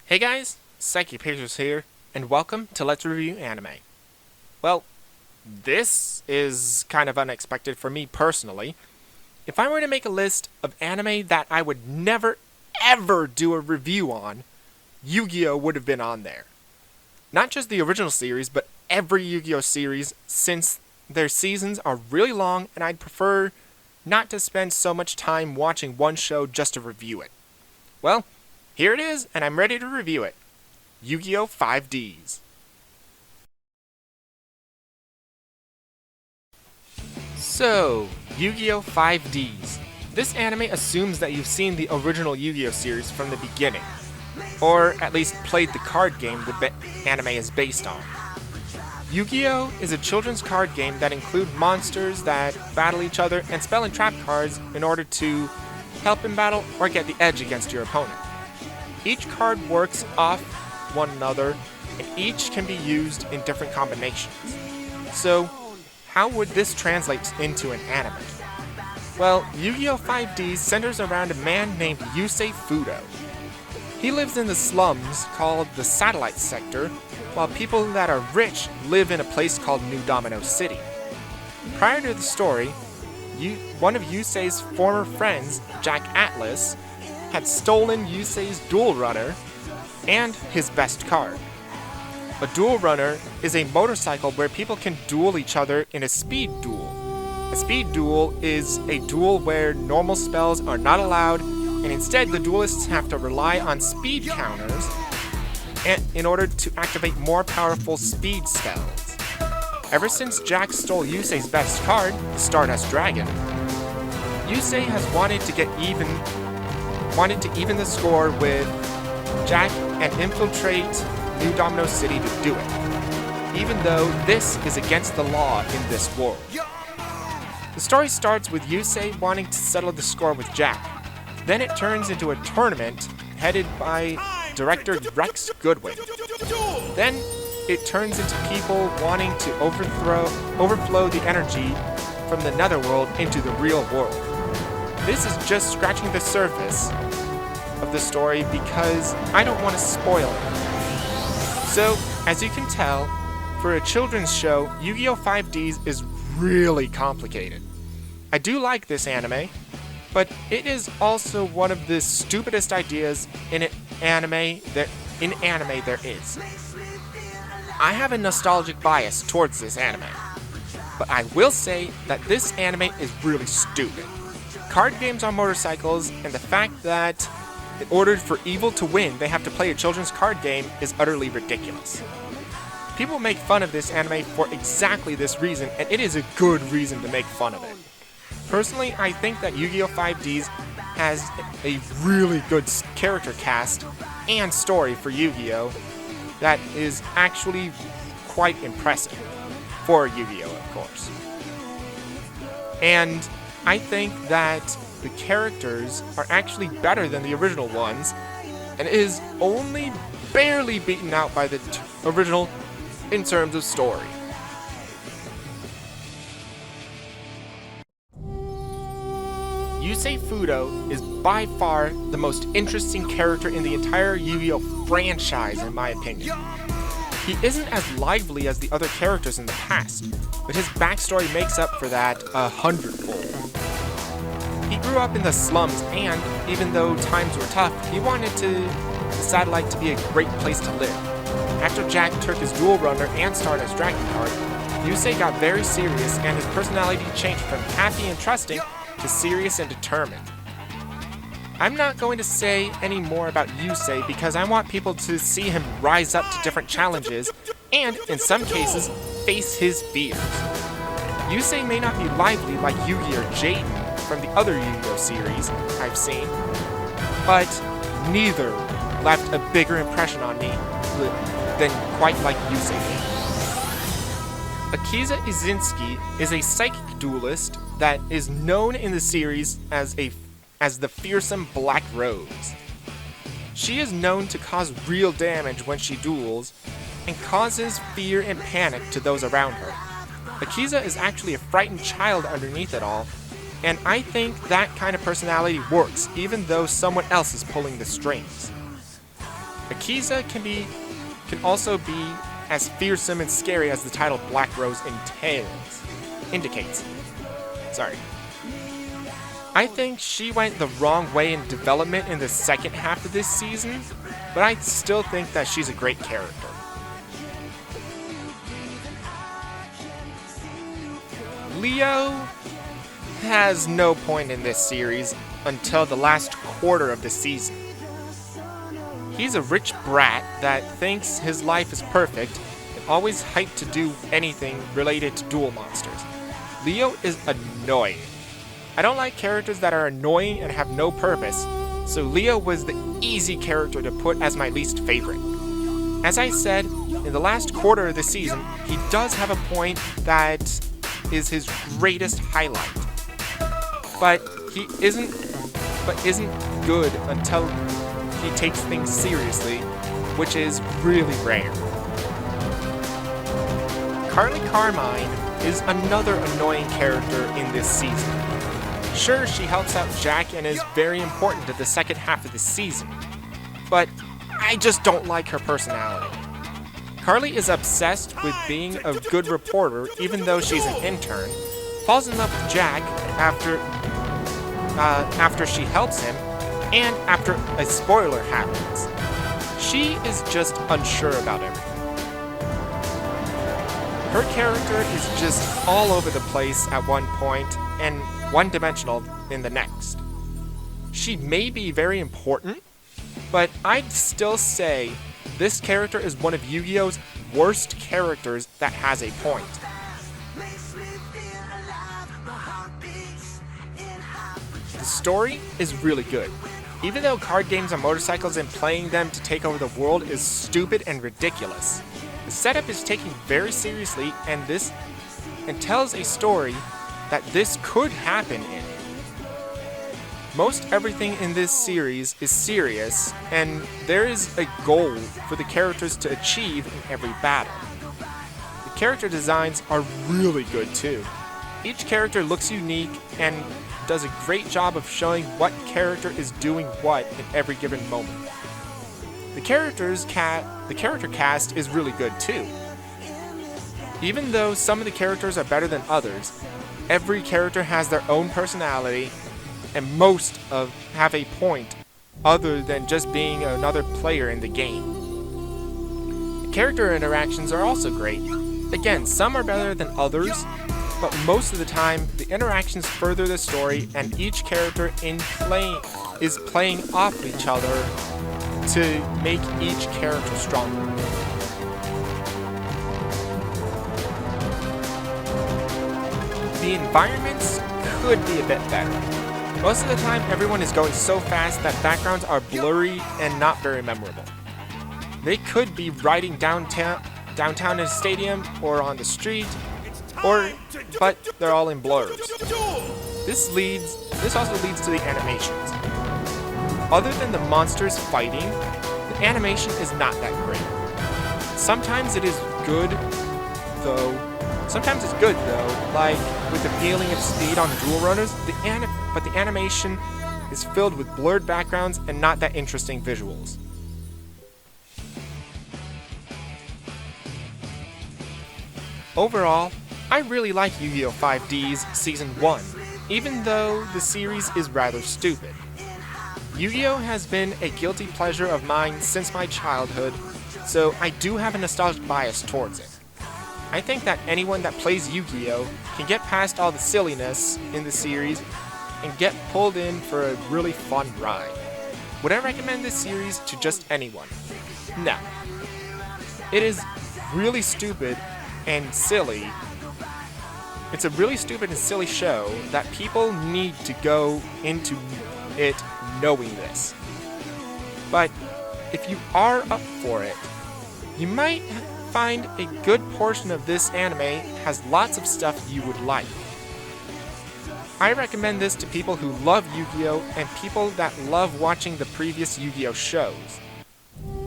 Hey guys, Psyche Pacers here, and welcome to Let's Review Anime. Well, this is kind of unexpected for me personally. If I were to make a list of anime that I would never ever do a review on, Yu-Gi-Oh! Would have been on there. Not just the original series, but every Yu-Gi-Oh! Series, since their seasons are really long and I'd prefer not to spend so much time watching one show just to review it. Well, here it is, and I'm ready to review it. Yu-Gi-Oh! 5Ds. So, Yu-Gi-Oh! 5Ds. This anime assumes that you've seen the original Yu-Gi-Oh! Series from the beginning, or at least played the card game the anime is based on. Yu-Gi-Oh! Is a children's card game that includes monsters that battle each other and spell and trap cards in order to help in battle or get the edge against your opponent. Each card works off one another, and each can be used in different combinations. So, how would this translate into an anime? Well, Yu-Gi-Oh! 5D centers around a man named Yusei Fudo. He lives in the slums called the Satellite Sector, while people that are rich live in a place called New Domino City. Prior to the story, one of Yusei's former friends, Jack Atlas, had stolen Yusei's Duel Runner and his best card. A Duel Runner is a motorcycle where people can duel each other in a speed duel. A speed duel is a duel where normal spells are not allowed, and instead the duelists have to rely on speed counters in order to activate more powerful speed spells. Ever since Jack stole Yusei's best card, Stardust Dragon, Yusei has wanted to even the score with Jack and infiltrate New Domino City to do it, even though this is against the law in this world. The story starts with Yusei wanting to settle the score with Jack. Then it turns into a tournament headed by director Rex Goodwin. Then it turns into people wanting to overflow the energy from the netherworld into the real world. This is just scratching the surface of the story because I don't want to spoil it. So, as you can tell, for a children's show, Yu-Gi-Oh! 5Ds is really complicated. I do like this anime, but it is also one of the stupidest ideas in anime there is. I have a nostalgic bias towards this anime, but I will say that this anime is really stupid. Card games on motorcycles, and the fact that in order for evil to win, they have to play a children's card game is utterly ridiculous. People make fun of this anime for exactly this reason, and it is a good reason to make fun of it. Personally, I think that Yu-Gi-Oh! 5Ds has a really good character cast and story for Yu-Gi-Oh! That is actually quite impressive. For Yu-Gi-Oh! Of course. And I think that the characters are actually better than the original ones, and is only barely beaten out by the original in terms of story. Yusei Fudo is by far the most interesting character in the entire Yu-Gi-Oh! Franchise, in my opinion. He isn't as lively as the other characters in the past, but his backstory makes up for that 100-fold. He grew up in the slums, and even though times were tough, he wanted the satellite to be a great place to live. After Jack took his Duel Runner and Stardust Dragon card, Yusei got very serious, and his personality changed from happy and trusting to serious and determined. I'm not going to say any more about Yusei because I want people to see him rise up to different challenges and, in some cases, face his fears. Yusei may not be lively like Yugi or Jaden from the other Yu-Gi-Oh! Series I've seen, but neither left a bigger impression on me than quite like Yusei did. Akiza Izinski is a psychic duelist that is known in the series as the fearsome Black Rose. She is known to cause real damage when she duels, and causes fear and panic to those around her. Akiza is actually a frightened child underneath it all, and I think that kind of personality works even though someone else is pulling the strings. Akiza can also be as fearsome and scary as the title Black Rose indicates. I think she went the wrong way in development in the second half of this season, but I still think that she's a great character. Leo has no point in this series until the last quarter of the season. He's a rich brat that thinks his life is perfect and always hyped to do anything related to duel monsters. Leo is annoying. I don't like characters that are annoying and have no purpose, so Leo was the easy character to put as my least favorite. As I said, in the last quarter of the season, he does have a point that is his greatest highlight. But he isn't good until he takes things seriously, which is really rare. Carly Carmine is another annoying character in this season. Sure, she helps out Jack and is very important to the second half of the season, but I just don't like her personality. Carly is obsessed with being a good reporter even though she's an intern, falls in love with Jack after she helps him, and after a spoiler happens. She is just unsure about everything. Her character is just all over the place at one point and one-dimensional in the next. She may be very important, but I'd still say this character is one of Yu-Gi-Oh's worst characters that has a point. The story is really good. Even though card games are motorcycles and playing them to take over the world is stupid and ridiculous, the setup is taken very seriously and tells a story that this could happen in. Most everything in this series is serious, and there is a goal for the characters to achieve in every battle. The character designs are really good too. Each character looks unique and does a great job of showing what character is doing what in every given moment. The character cast is really good too. Even though some of the characters are better than others, every character has their own personality, and most have a point other than just being another player in the game. The character interactions are also great. Again, some are better than others, but most of the time, the interactions further the story, and each character is playing off each other to make each character stronger. The environments could be a bit better. Most of the time, everyone is going so fast that backgrounds are blurry and not very memorable. They could be riding downtown in a stadium or on the street, but they're all in blurs. This also leads to the animations. Other than the monsters fighting, the animation is not that great. Sometimes it is good, though. Like with the feeling of speed on Duel Runners, but the animation is filled with blurred backgrounds and not that interesting visuals. Overall, I really like Yu-Gi-Oh! 5D's Season 1, even though the series is rather stupid. Yu-Gi-Oh! Has been a guilty pleasure of mine since my childhood, so I do have a nostalgic bias towards it. I think that anyone that plays Yu-Gi-Oh! Can get past all the silliness in the series and get pulled in for a really fun ride. Would I recommend this series to just anyone? No. It is really stupid and silly. It's a really stupid and silly show that people need to go into it knowing this. But if you are up for it, you might find a good portion of this anime has lots of stuff you would like. I recommend this to people who love Yu-Gi-Oh! And people that love watching the previous Yu-Gi-Oh! Shows.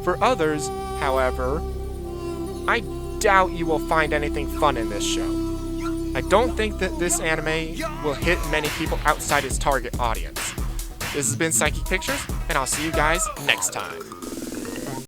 For others, however, I doubt you will find anything fun in this show. I don't think that this anime will hit many people outside its target audience. This has been Psychic Pictures, and I'll see you guys next time.